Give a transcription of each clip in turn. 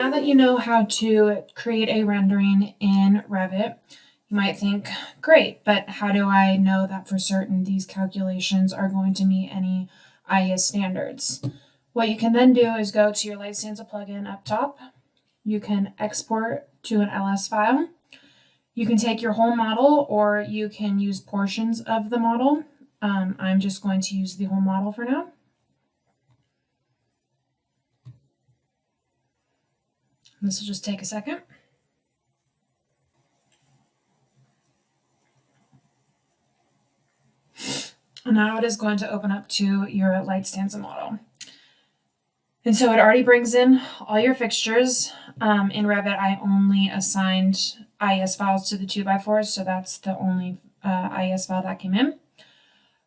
Now that you know how to create a rendering in Revit, you might think, great, but how do I know that for certain these calculations are going to meet any IES standards? What you can then do is go to your LightStanza plugin up top. You can export to an LS file. You can take your whole model or you can use portions of the model. I'm just going to use the whole model for now. This will just take a second. And now it is going to open up to your LightStanza model. And so it already brings in all your fixtures. In Revit, I only assigned IES files to the 2x4s, so that's the only IES file that came in.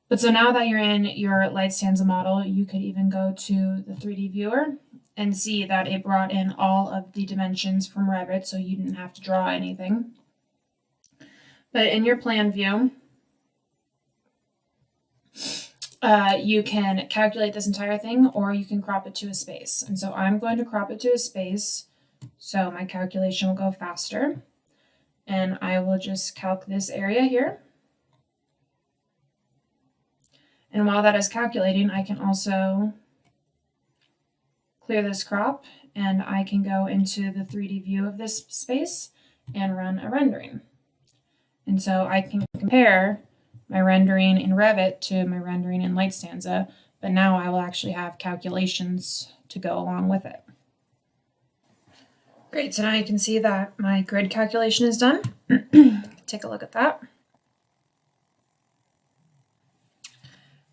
But so now that you're in your LightStanza model, you could even go to the 3D viewer and see that it brought in all of the dimensions from Revit, so you didn't have to draw anything. But in your plan view, you can calculate this entire thing, or you can crop it to a space. And so I'm going to crop it to a space, so my calculation will go faster. And I will just calc this area here. And while that is calculating, I can also clear this crop, and I can go into the 3D view of this space and run a rendering. And so I can compare my rendering in Revit to my rendering in LightStanza, but now I will actually have calculations to go along with it. Great, so now you can see that my grid calculation is done. Take a look at that.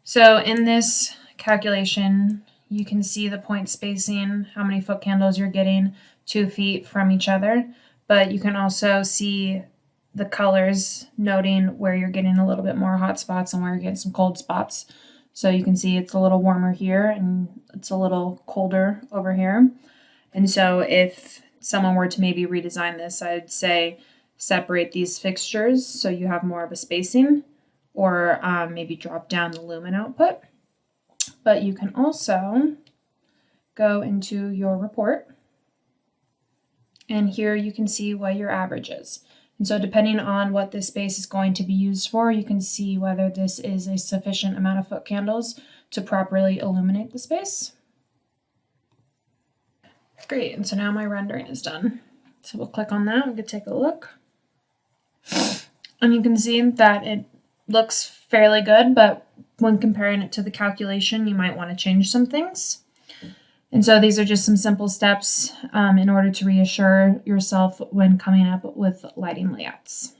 So in this calculation, you can see the point spacing, how many foot candles you're getting 2 feet from each other, but you can also see the colors noting where you're getting a little bit more hot spots and where you're getting some cold spots. So you can see it's a little warmer here and it's a little colder over here. And so if someone were to maybe redesign this, I'd say separate these fixtures so you have more of a spacing, or maybe drop down the lumen output. But you can also go into your report, and here you can see what your average is. And so depending on what this space is going to be used for, you can see whether this is a sufficient amount of foot candles to properly illuminate the space. Great, and so now my rendering is done. So we'll click on that, we can take a look. And you can see that it looks fairly good, but when comparing it to the calculation, you might want to change some things. And so these are just some simple steps in order to reassure yourself when coming up with lighting layouts.